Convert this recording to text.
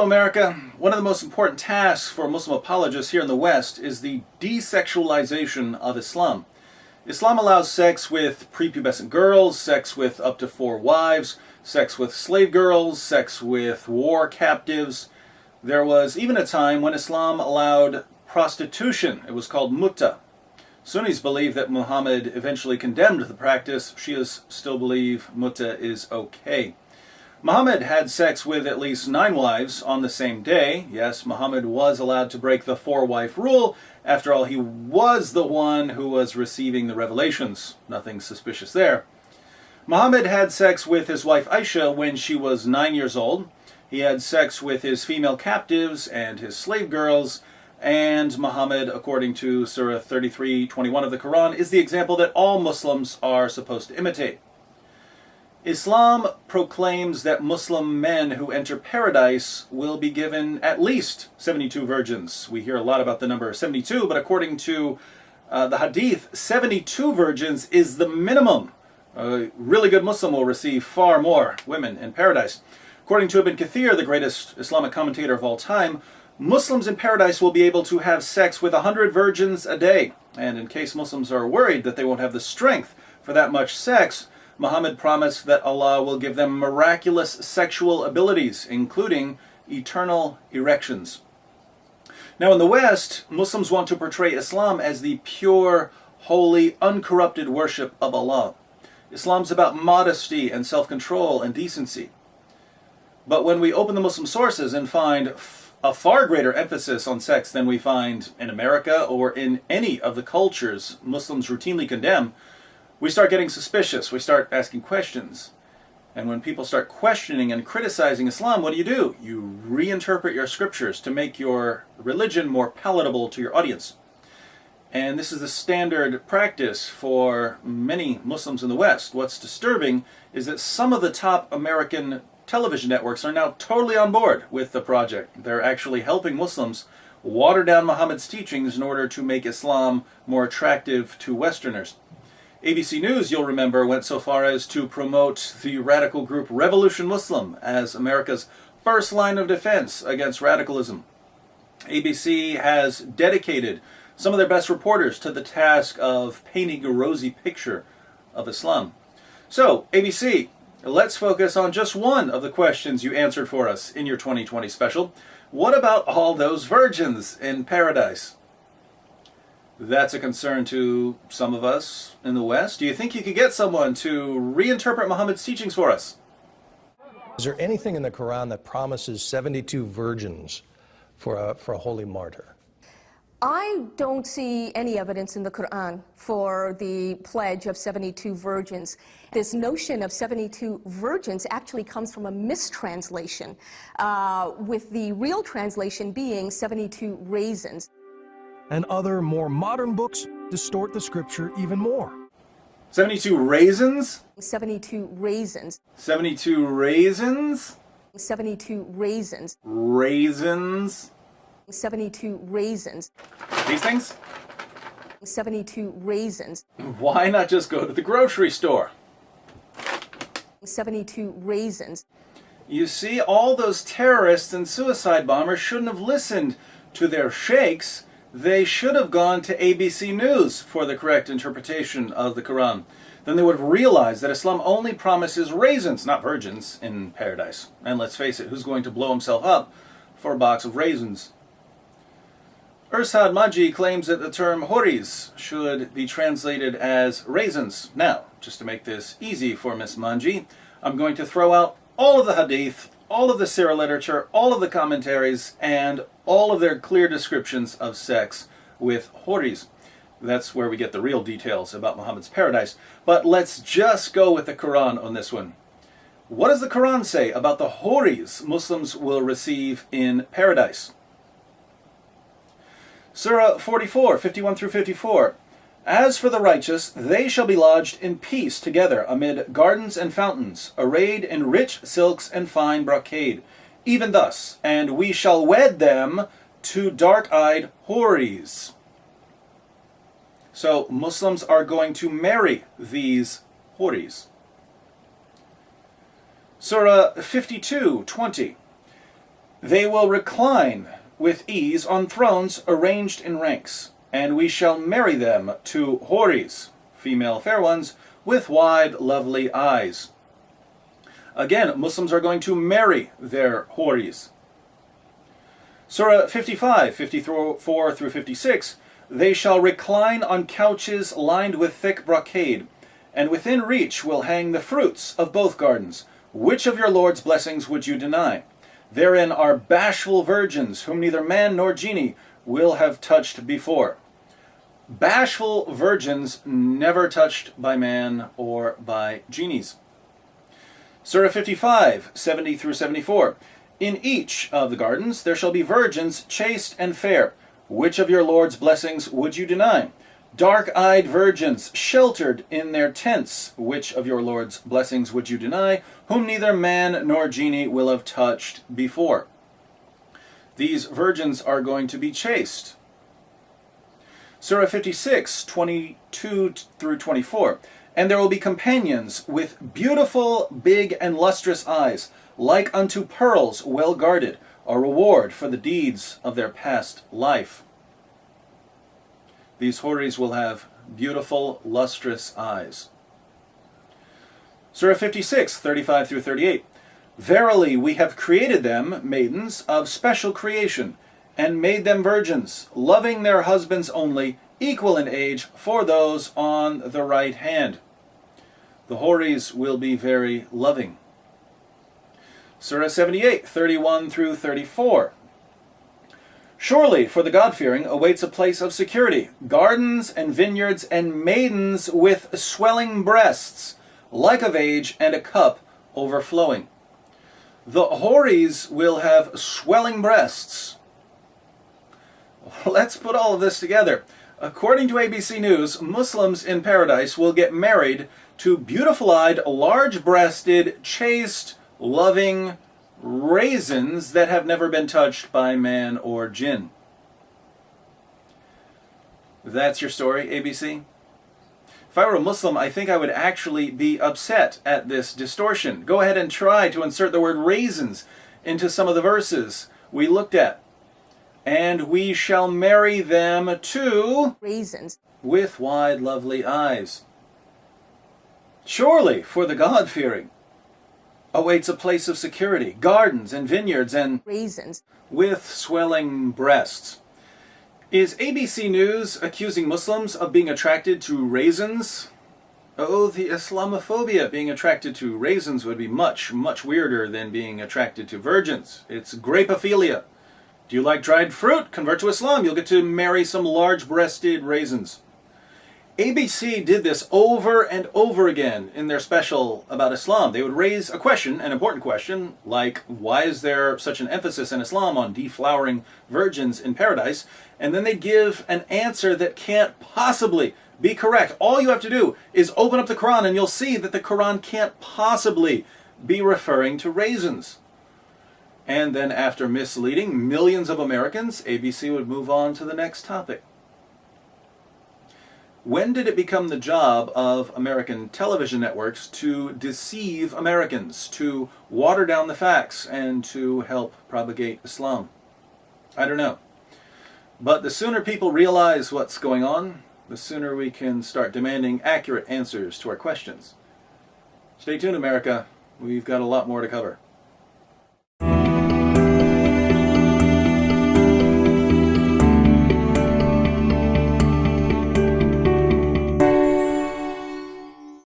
Hello, America. One of the most important tasks for Muslim apologists here in the West is the desexualization of Islam. Islam allows sex with prepubescent girls, sex with up to 4 wives, sex with slave girls, sex with war captives. There was even a time when Islam allowed prostitution. It was called mutta. Sunnis believe that Muhammad eventually condemned the practice. Shias still believe mutta is okay. Muhammad had sex with at least 9 wives on the same day. Yes, Muhammad was allowed to break the 4-wife rule. After all, he was the one who was receiving the revelations. Nothing suspicious there. Muhammad had sex with his wife Aisha when she was 9 years old. He had sex with his female captives and his slave girls. And Muhammad, according to Surah 33:21 of the Quran, is the example that all Muslims are supposed to imitate. Islam proclaims that Muslim men who enter paradise will be given at least 72 virgins. We hear a lot about the number 72, but according to the Hadith, 72 virgins is the minimum. A really good Muslim will receive far more women in paradise. According to Ibn Kathir, the greatest Islamic commentator of all time, Muslims in paradise will be able to have sex with 100 virgins a day. And in case Muslims are worried that they won't have the strength for that much sex, Muhammad promised that Allah will give them miraculous sexual abilities, including eternal erections. Now in the West, Muslims want to portray Islam as the pure, holy, uncorrupted worship of Allah. Islam's about modesty and self-control and decency. But when we open the Muslim sources and find a far greater emphasis on sex than we find in America or in any of the cultures Muslims routinely condemn, we start getting suspicious. We start asking questions. And when people start questioning and criticizing Islam, what do? You reinterpret your scriptures to make your religion more palatable to your audience. And this is the standard practice for many Muslims in the West. What's disturbing is that some of the top American television networks are now totally on board with the project. They're actually helping Muslims water down Muhammad's teachings in order to make Islam more attractive to Westerners. ABC News, you'll remember, went so far as to promote the radical group Revolution Muslim as America's first line of defense against radicalism. ABC has dedicated some of their best reporters to the task of painting a rosy picture of Islam. So, ABC, let's focus on just one of the questions you answered for us in your 2020 special. What about all those virgins in paradise? That's a concern to some of us in the West. Do you think you could get someone to reinterpret Muhammad's teachings for us? Is there anything in the Quran that promises 72 virgins for a holy martyr? I don't see any evidence in the Quran for the pledge of 72 virgins. This notion of 72 virgins actually comes from a mistranslation, with the real translation being 72 raisins. And other more modern books distort the scripture even more. 72 raisins? 72 raisins. 72 raisins? 72 raisins. Raisins? 72 raisins. These things? 72 raisins. Why not just go to the grocery store? 72 raisins. You see, all those terrorists and suicide bombers shouldn't have listened to their sheikhs. They should have gone to ABC News for the correct interpretation of the Quran. Then they would have realized that Islam only promises raisins, not virgins, in paradise. And let's face it, who's going to blow himself up for a box of raisins? Urshad Manji claims that the term horis should be translated as raisins. Now, just to make this easy for Miss Manji, I'm going to throw out all of the hadith, all of the Sirah literature, all of the commentaries, and all of their clear descriptions of sex with horis. That's where we get the real details about Muhammad's paradise. But let's just go with the Quran on this one. What does the Quran say about the horis Muslims will receive in paradise? Surah 44, 51 through 54. As for the righteous, they shall be lodged in peace together amid gardens and fountains, arrayed in rich silks and fine brocade. Even thus, and we shall wed them to dark-eyed houris. So Muslims are going to marry these houris. Surah 52:20. They will recline with ease on thrones arranged in ranks, and we shall marry them to houris, female fair ones, with wide, lovely eyes. Again, Muslims are going to marry their houris. Surah 55, 54 through 56, they shall recline on couches lined with thick brocade, and within reach will hang the fruits of both gardens. Which of your Lord's blessings would you deny? Therein are bashful virgins, whom neither man nor genie will have touched before. Bashful virgins never touched by man or by genies. Surah 55, 70 through 74. In each of the gardens there shall be virgins chaste and fair. Which of your Lord's blessings would you deny? Dark-eyed virgins sheltered in their tents. Which of your Lord's blessings would you deny? Whom neither man nor genie will have touched before. These virgins are going to be chaste. Surah 56, 22 through 24. And there will be companions with beautiful, big, and lustrous eyes, like unto pearls well guarded, a reward for the deeds of their past life. These houris will have beautiful, lustrous eyes. Surah 56, 35 through 38. Verily, we have created them, maidens, of special creation, and made them virgins, loving their husbands only, equal in age for those on the right hand. The houris will be very loving. Surah 78, 31 through 34. Surely for the God-fearing awaits a place of security, gardens and vineyards and maidens with swelling breasts, like of age, and a cup overflowing. The houris will have swelling breasts. Let's put all of this together. According to ABC News, Muslims in paradise will get married to beautiful-eyed, large-breasted, chaste, loving raisins that have never been touched by man or jinn. That's your story, ABC? If I were a Muslim, I think I would actually be upset at this distortion. Go ahead and try to insert the word raisins into some of the verses we looked at. And we shall marry them to Raisins. with wide, lovely eyes. Surely, for the God-fearing awaits a place of security, gardens and vineyards and Raisins. with swelling breasts. Is ABC News accusing Muslims of being attracted to raisins? Oh, the Islamophobia. Being attracted to raisins would be much, much weirder than being attracted to virgins. It's grapophilia. Do you like dried fruit? Convert to Islam. You'll get to marry some large-breasted raisins. ABC did this over and over again in their special about Islam. They would raise a question, an important question, like, why is there such an emphasis in Islam on deflowering virgins in paradise? And then they'd give an answer that can't possibly be correct. All you have to do is open up the Quran and you'll see that the Quran can't possibly be referring to raisins. And then after misleading millions of Americans, ABC would move on to the next topic. When did it become the job of American television networks to deceive Americans, to water down the facts, and to help propagate Islam? I don't know. But the sooner people realize what's going on, the sooner we can start demanding accurate answers to our questions. Stay tuned, America. We've got a lot more to cover.